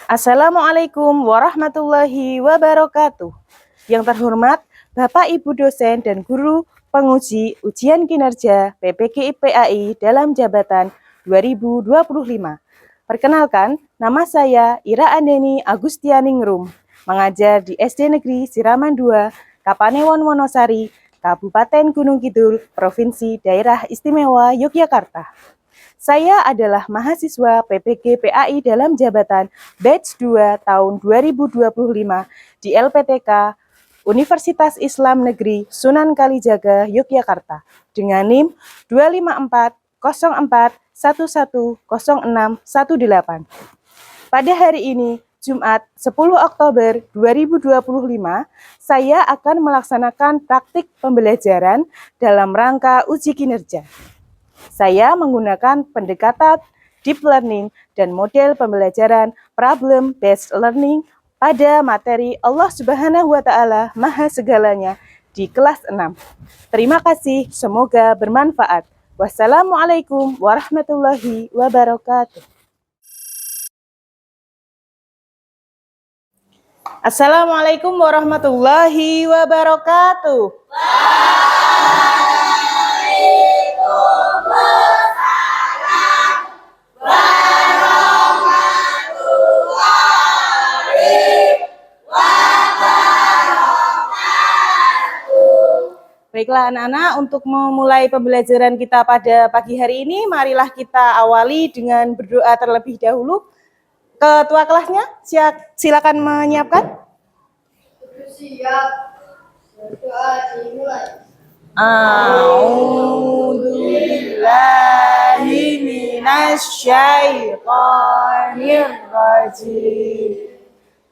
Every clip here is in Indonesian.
Assalamualaikum warahmatullahi wabarakatuh. Yang terhormat Bapak Ibu dosen dan guru penguji ujian kinerja PPG IPAI dalam jabatan 2025. Perkenalkan, nama saya Ira Andeni Agustianingrum, mengajar di SD Negeri Siraman 2, Kapanewon Wonosari, Kabupaten Gunung Kidul, Provinsi Daerah Istimewa Yogyakarta. Saya adalah mahasiswa PPG PAI dalam jabatan batch 2 tahun 2025 di LPTK Universitas Islam Negeri Sunan Kalijaga, Yogyakarta dengan NIM 25404110618. Pada hari ini, Jumat 10 Oktober 2025, saya akan melaksanakan praktik pembelajaran dalam rangka uji kinerja. Saya menggunakan pendekatan deep learning dan model pembelajaran problem based learning pada materi Allah Subhanahu wa taala Maha Segalanya di kelas 6. Terima kasih, semoga bermanfaat. Wassalamualaikum warahmatullahi wabarakatuh. Assalamualaikum warahmatullahi wabarakatuh. Baiklah anak-anak, untuk memulai pembelajaran kita pada pagi hari ini, marilah kita awali dengan berdoa terlebih dahulu. Ketua kelasnya, silakan menyiapkan. Siap. Berdoa dimulai. A'udzubillahi minasyaitonirrajim.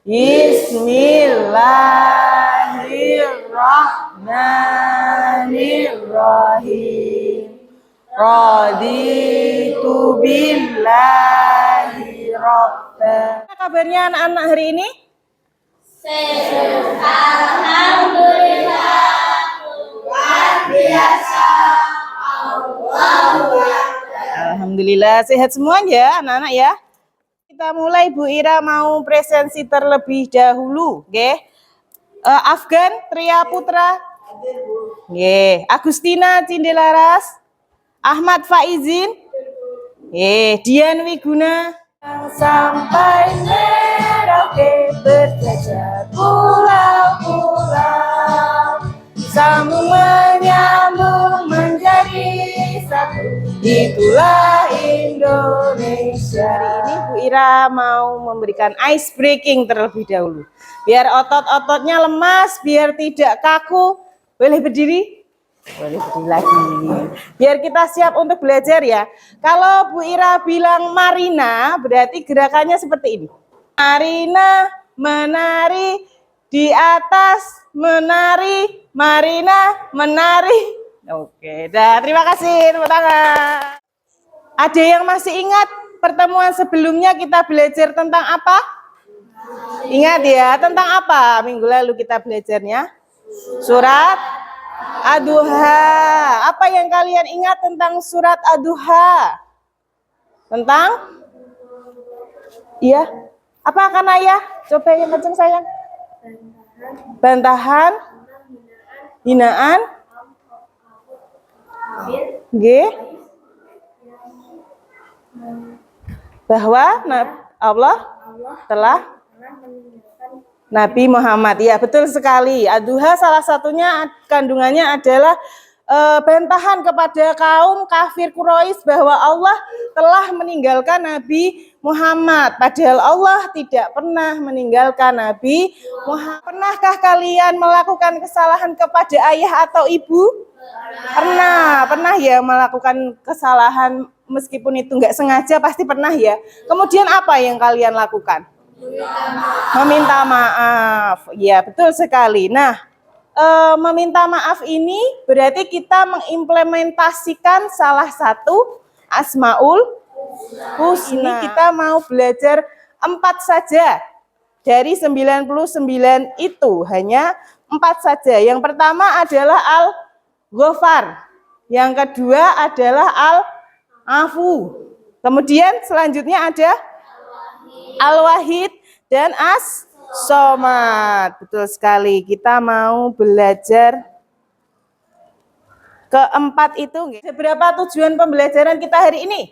Bismillahirrahmanirrahim. Raditu billahi rabba. Apa kabarnya anak-anak hari ini? Alhamdulillah. Luar biasa. Alhamdulillah sehat semuanya anak-anak ya. Kita mulai, Bu Ira mau presensi terlebih dahulu, nggih. Afgan Tria Putra, nggih. Agustina Cindelaras, Ahmad Faizin, nggih. Dian Wiguna. Sampai Merauke berjajar pulau-pulau, sambung menyambung menjadi satu, itulah Indonesia. Hari ini Bu Ira mau memberikan ice breaking terlebih dahulu. Biar otot-ototnya lemas, biar tidak kaku. Boleh berdiri? Boleh berdiri lagi. Biar kita siap untuk belajar ya. Kalau Bu Ira bilang Marina, berarti gerakannya seperti ini. Marina menari di atas, menari, Marina menari. Oke, dah, terima kasih, tepuk tangan. Ada yang masih ingat pertemuan sebelumnya kita belajar tentang apa? Ingat ya, tentang apa minggu lalu kita belajarnya? Surat Ad-Duha. Apa yang kalian ingat tentang surat Ad-Duha? Tentang? Iya. Apa kan ayah? Coba yang kenceng sayang. Bantahan, hinaan, G, bahwa Allah telah Nabi Muhammad. Ya, betul sekali. Ad-Duha salah satunya kandungannya adalah bantahan kepada kaum kafir Quraisy bahwa Allah telah meninggalkan Nabi Muhammad. Padahal Allah tidak pernah meninggalkan Nabi Muhammad. Pernahkah kalian melakukan kesalahan kepada ayah atau ibu? Pernah ya melakukan kesalahan meskipun itu nggak sengaja, pasti pernah ya. Kemudian apa yang kalian lakukan? Meminta maaf. Ya, betul sekali. Nah, meminta maaf ini berarti kita mengimplementasikan salah satu Asmaul Husna. Ini kita mau belajar 4 saja. Dari 99 itu hanya 4 saja. Yang pertama adalah Al-Ghafar. Yang kedua adalah Al-Afu. Kemudian selanjutnya ada Al-Wahid. dan as-somad. Betul sekali. Kita mau belajar keempat itu. Berapa tujuan pembelajaran kita hari ini?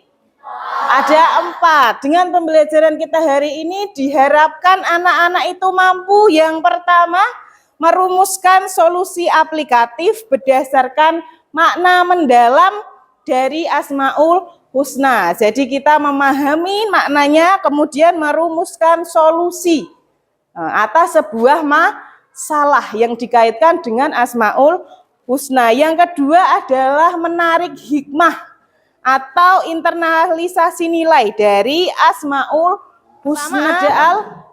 Ada 4. Dengan pembelajaran kita hari ini diharapkan anak-anak itu mampu yang pertama merumuskan solusi aplikatif berdasarkan makna mendalam dari Asmaul Husna. Jadi kita memahami maknanya kemudian merumuskan solusi atas sebuah masalah yang dikaitkan dengan Asmaul Husna. Yang kedua adalah menarik hikmah atau internalisasi nilai dari Asmaul Husna. Ada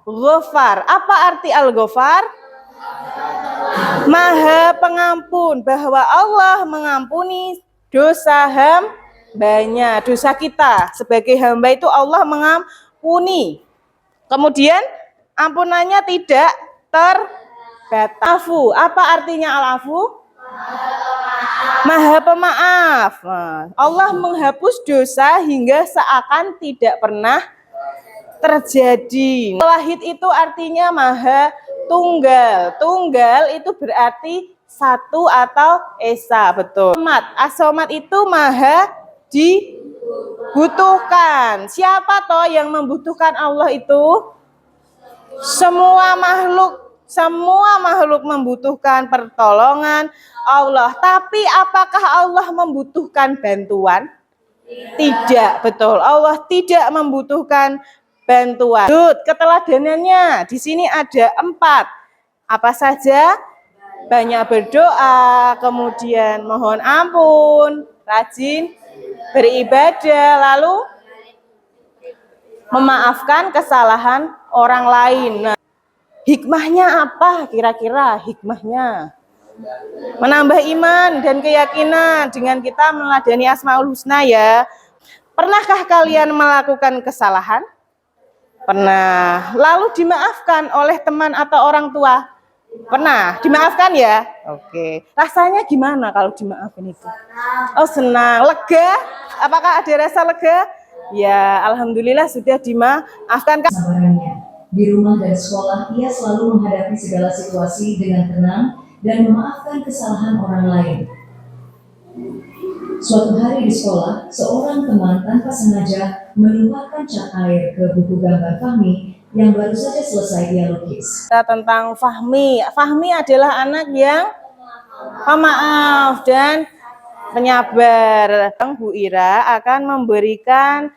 Al-Ghafar. Apa arti Al-Ghafar? Maha pengampun, bahwa Allah mengampuni dosa hambanya. Dosa kita sebagai hamba itu Allah mengampuni. Kemudian ampunannya tidak terbatas. Apa artinya Al-Afu? Maha pemaaf. Allah menghapus dosa hingga seakan tidak pernah terjadi. Wahid itu artinya maha tunggal. Tunggal itu berarti satu atau esa, betul. As-Somad itu maha dibutuhkan. Siapa toh yang membutuhkan Allah itu? Semua makhluk membutuhkan pertolongan Allah. Tapi apakah Allah membutuhkan bantuan? Tidak, betul. Allah tidak membutuhkan bantuan. Keteladanannya di sini ada 4. Apa saja? Banyak berdoa, kemudian mohon ampun, rajin beribadah, lalu memaafkan kesalahan orang lain. Nah, hikmahnya apa kira-kira? Hikmahnya menambah iman dan keyakinan dengan kita meneladani Asmaul Husna ya. Pernahkah kalian melakukan kesalahan? Pernah. Lalu dimaafkan oleh teman atau orang tua? Pernah. Dimaafkan ya? Oke. Rasanya gimana kalau dimaafkan itu? Oh, senang. Lega? Apakah ada rasa lega? Ya, alhamdulillah sudah dimaafkan. Di rumah dan sekolah, ia selalu menghadapi segala situasi dengan tenang dan memaafkan kesalahan orang lain. Suatu hari di sekolah, seorang teman tanpa sengaja menumpahkan cat air ke buku gambar Fahmi yang baru saja selesai dia lukis. Tentang Fahmi. Fahmi adalah anak yang pemaaf dan penyabar. Bu Ira akan memberikan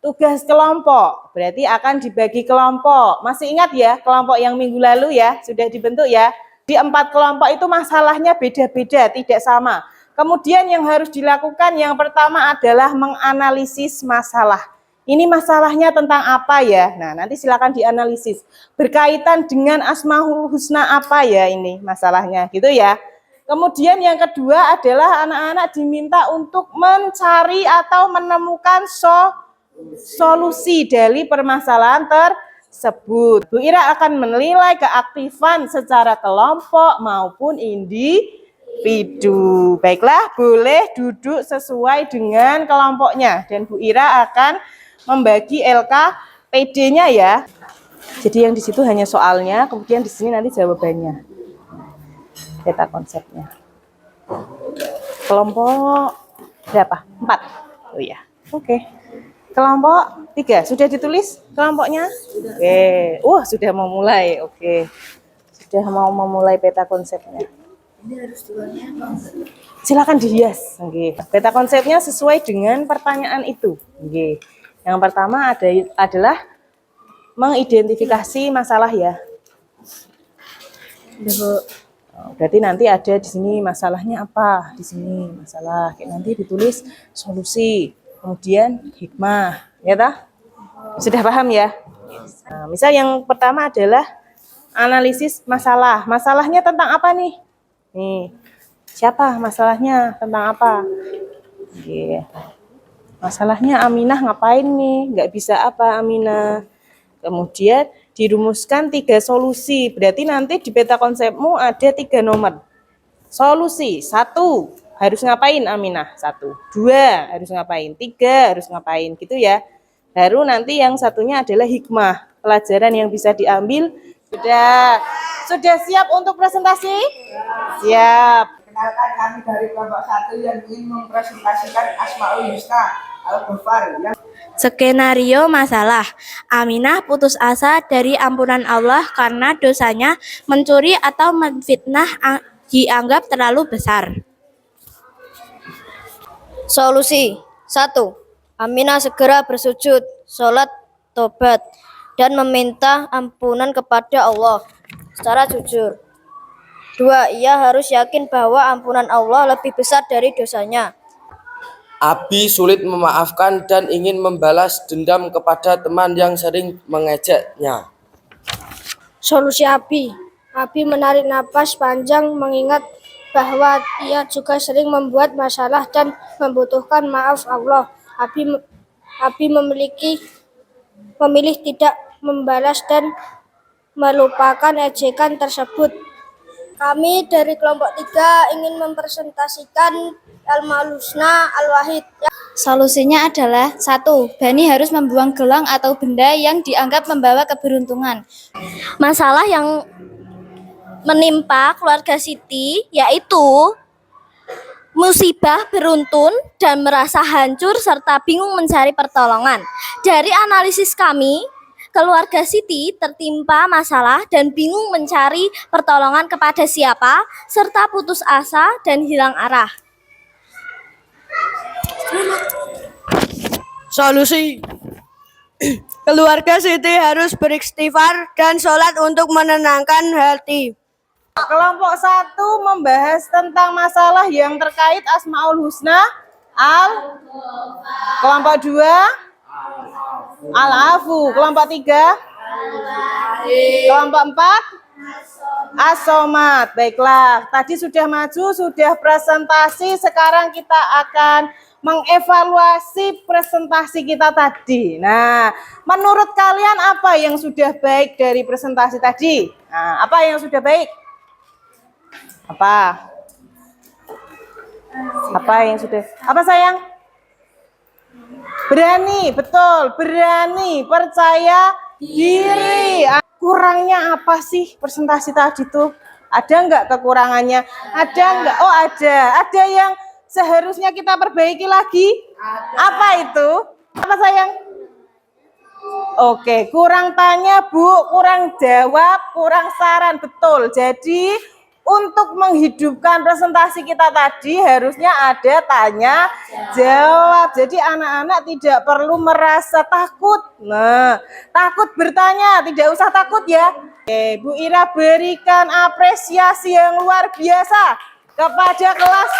tugas kelompok. Berarti akan dibagi kelompok. Masih ingat ya kelompok yang minggu lalu ya? Sudah dibentuk ya? Di 4 kelompok itu masalahnya beda-beda, tidak sama. Kemudian yang harus dilakukan yang pertama adalah menganalisis masalah. Ini masalahnya tentang apa ya? Nah, nanti silakan dianalisis. Berkaitan dengan Asmaul Husna apa ya ini masalahnya, gitu ya. Kemudian yang kedua adalah anak-anak diminta untuk mencari atau menemukan solusi dari permasalahan tersebut. Bu Ira akan menilai keaktifan secara kelompok maupun individu. Baiklah, boleh duduk sesuai dengan kelompoknya. Dan Bu Ira akan membagi LKPD-nya ya. Jadi yang di situ hanya soalnya, kemudian di sini nanti jawabannya. Peta konsepnya. Kelompok berapa? 4. Oh iya. Oke. Kelompok 3 sudah ditulis kelompoknya? Oke. Sudah mau mulai. Oke. Sudah mau memulai peta konsepnya. Ini harus tulisnya apa? Silakan dihias. Oke. Peta konsepnya sesuai dengan pertanyaan itu. Oke. Yang pertama adalah mengidentifikasi masalah ya. Berarti nanti ada di sini masalahnya apa? Di sini masalah. Nanti ditulis solusi. Kemudian hikmah, ya toh? Sudah paham ya? Nah, misal yang pertama adalah analisis masalah. Masalahnya tentang apa nih? Nih, siapa masalahnya tentang apa? Oke. Masalahnya Aminah ngapain nih? Nggak bisa apa Aminah? Kemudian dirumuskan 3 solusi. Berarti nanti di peta konsepmu ada 3 nomor. Solusi 1. Harus ngapain Aminah? 1. 2 harus ngapain? 3 harus ngapain? Gitu ya. Baru nanti yang satunya adalah hikmah. pelajaran yang bisa diambil. Sudah siap untuk presentasi? Siap. Kenalkan kami dari kelompok 1 yang ingin mempresentasikan Asmaul Husna Al-Ghafar. Skenario masalah. Aminah putus asa dari ampunan Allah karena dosanya mencuri atau menfitnah dianggap terlalu besar. Solusi 1. Aminah segera bersujud, sholat, tobat, dan meminta ampunan kepada Allah secara jujur. 2. Ia harus yakin bahwa ampunan Allah lebih besar dari dosanya. Abi sulit memaafkan dan ingin membalas dendam kepada teman yang sering mengejeknya. Solusi Abi. Abi menarik napas panjang mengingat bahwa ia juga sering membuat masalah dan membutuhkan maaf Allah. Abi memilih tidak membalas dan melupakan ejekan tersebut. Kami dari kelompok 3 ingin mempresentasikan Asmaul Husna Al-Wahid. Solusinya adalah 1. Bani harus membuang gelang atau benda yang dianggap membawa keberuntungan. Masalah yang menimpa keluarga Siti yaitu musibah beruntun dan merasa hancur serta bingung mencari pertolongan. Dari analisis kami, keluarga Siti tertimpa masalah dan bingung mencari pertolongan kepada siapa, serta putus asa dan hilang arah. Solusi. Keluarga Siti harus beristighfar dan sholat untuk menenangkan hati. Kelompok 1 membahas tentang masalah yang terkait Asmaul Husna Kelompok 2 Al-Afu. Kelompok 3 Kelompok 4 As-Somad. Baiklah, tadi sudah maju, sudah presentasi. Sekarang kita akan mengevaluasi presentasi kita tadi. Nah, menurut kalian apa yang sudah baik dari presentasi tadi? Nah, apa yang sudah baik? Apa? Apa yang sudah? Apa sayang? Berani, betul. Berani, percaya diri. Kurangnya apa sih presentasi tadi tuh? Ada nggak kekurangannya? Ada nggak? Oh ada. Ada yang seharusnya kita perbaiki lagi? Apa itu? Apa sayang? Oke, kurang tanya Bu, kurang jawab, kurang saran. Betul. Jadi untuk menghidupkan presentasi kita tadi harusnya ada tanya jawab. Jadi anak-anak tidak perlu merasa takut. Nah, takut bertanya, tidak usah takut ya. Oke, Bu Ira berikan apresiasi yang luar biasa kepada kelas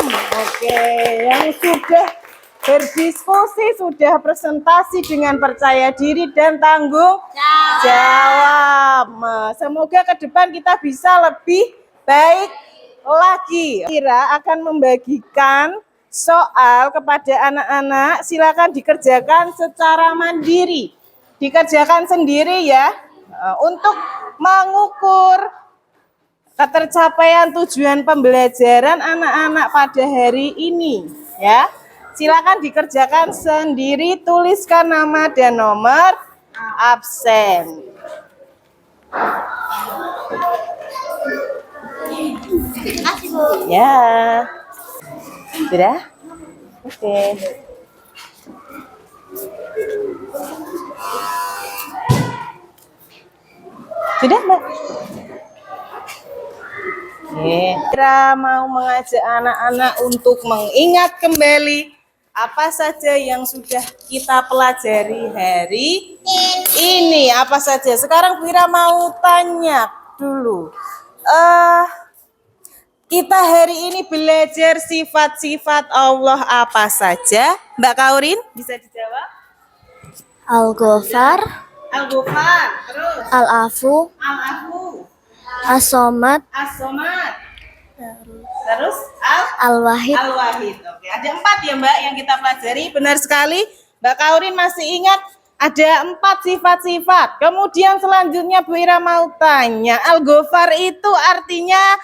6. Oke, yang sudah berdiskusi, sudah presentasi dengan percaya diri dan tanggung jawab. Semoga ke depan kita bisa lebih baik lagi. Ira akan membagikan soal kepada anak-anak. Silakan dikerjakan secara mandiri. Dikerjakan sendiri ya. Untuk mengukur ketercapaian tujuan pembelajaran anak-anak pada hari ini ya. Silakan dikerjakan sendiri, tuliskan nama dan nomor absen. Ya. Sudah? Oke. Sudah, Mbak? Kira mau mengajak anak-anak untuk mengingat kembali apa saja yang sudah kita pelajari hari ini. Apa saja? Sekarang Wira mau tanya dulu. Kita hari ini belajar sifat-sifat Allah apa saja? Mbak Kaurin, bisa dijawab? Al-Ghafar, Al-Ghafar, terus Al-Afu, Al-Afu, As-Somad, As-Somad, terus Al-Wahid. Al-Wahid. Oke, ada 4 ya Mbak yang kita pelajari. Benar sekali. Mbak Kaurin masih ingat ada 4 sifat-sifat. Kemudian selanjutnya Bu Ira mau tanya, Al-Ghafar itu artinya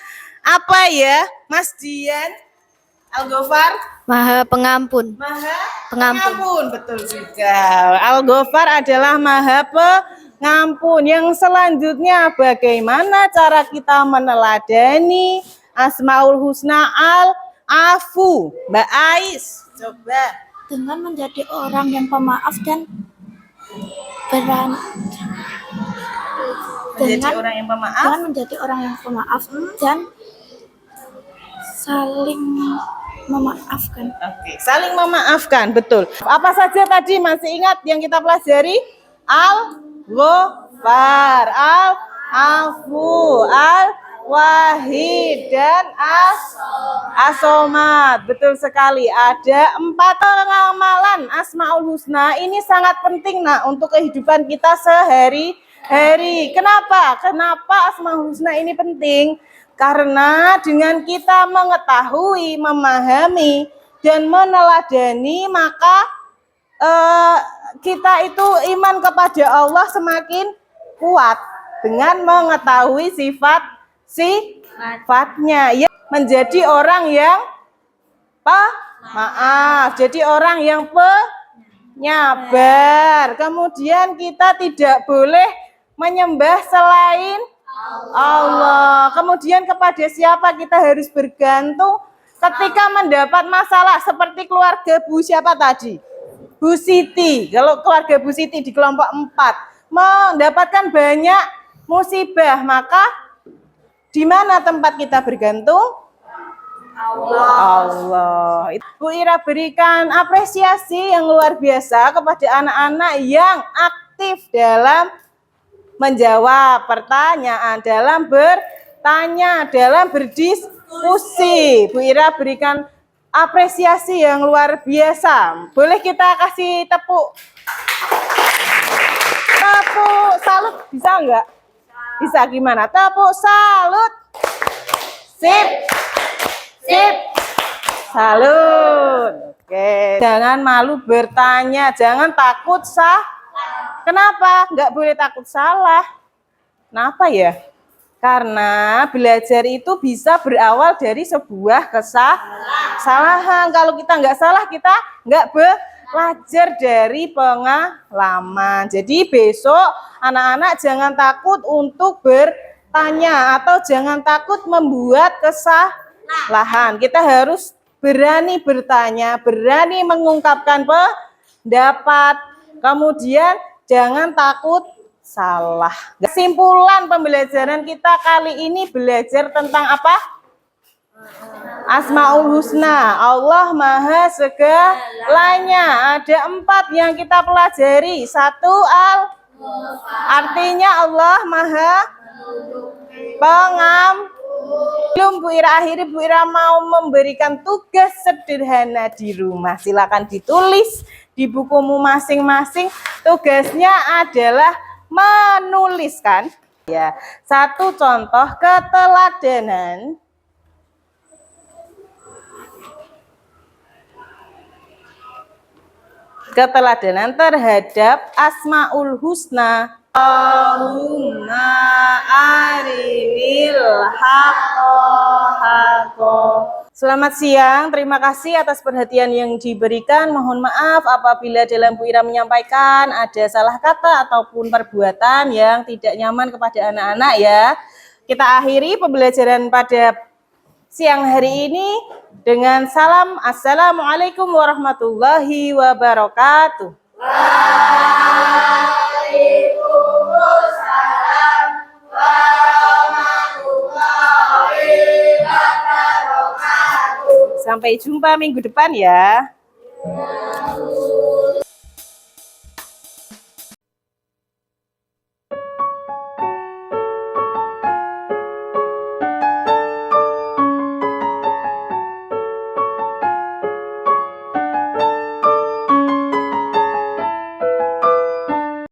apa ya, Mas Dian? Al-Ghafar? Maha Pengampun. Maha Pengampun. Pengampun, betul juga. Al-Ghafar adalah Maha Pengampun. Yang selanjutnya, bagaimana cara kita meneladani Asmaul Husna Al-Afu? Mbak Ais, coba. Dengan menjadi orang yang pemaaf dan berani. Menjadi orang yang pemaaf. Dengan menjadi orang yang pemaaf dan saling memaafkan. Oke, saling memaafkan, betul. Apa saja tadi masih ingat yang kita pelajari? Al-Ghafar, Al-Afu, Al-Wahid, dan As-Somad. Betul sekali. Ada 4 pengamalan Asmaul Husna. Ini sangat penting untuk kehidupan kita sehari-hari. Kenapa? Kenapa Asmaul Husna ini penting? Karena dengan kita mengetahui, memahami, dan meneladani, maka kita itu iman kepada Allah semakin kuat dengan mengetahui sifatnya. Ya, menjadi orang yang maaf, jadi orang yang penyabar. Kemudian kita tidak boleh menyembah selain Allah. Kemudian kepada siapa kita harus bergantung ketika mendapat masalah, seperti keluarga Bu siapa tadi? Bu Siti. Kalau keluarga Bu Siti di kelompok 4 mendapatkan banyak musibah, maka di mana tempat kita bergantung? Allah. Bu Ira berikan apresiasi yang luar biasa kepada anak-anak yang aktif dalam menjawab pertanyaan, dalam bertanya, dalam berdiskusi. Bu Ira berikan apresiasi yang luar biasa. Boleh kita kasih tepuk salut, bisa enggak? Bisa, gimana? Tepuk salut. Sip. Salut. Oke. Jangan malu bertanya, jangan takut Kenapa? Nggak boleh takut salah. Kenapa ya? Karena belajar itu bisa berawal dari sebuah kesalahan. Kalau kita nggak salah, kita nggak belajar dari pengalaman. Jadi besok anak-anak jangan takut untuk bertanya atau jangan takut membuat kesalahan. Kita harus berani bertanya, berani mengungkapkan pendapat. Kemudian jangan takut salah. Kesimpulan pembelajaran kita kali ini belajar tentang apa? Asmaul Husna. Allah Maha segalanya. Ada 4 yang kita pelajari. 1, artinya Allah Maha Pengampun. Belum Bu Ira akhiri, Bu Ira mau memberikan tugas sederhana di rumah. Silakan ditulis di bukumu masing-masing. Tugasnya adalah menuliskan ya 1 contoh keteladanan terhadap Asmaul Husna. Allahumma arinil haqqo. Selamat siang, terima kasih atas perhatian yang diberikan. Mohon maaf apabila dalam Bu Ira menyampaikan ada salah kata ataupun perbuatan yang tidak nyaman kepada anak-anak ya. Kita akhiri pembelajaran pada siang hari ini dengan salam. Assalamualaikum warahmatullahi wabarakatuh. Waalaikumsalam warahmatullahi wabarakatuh. Sampai jumpa minggu depan ya.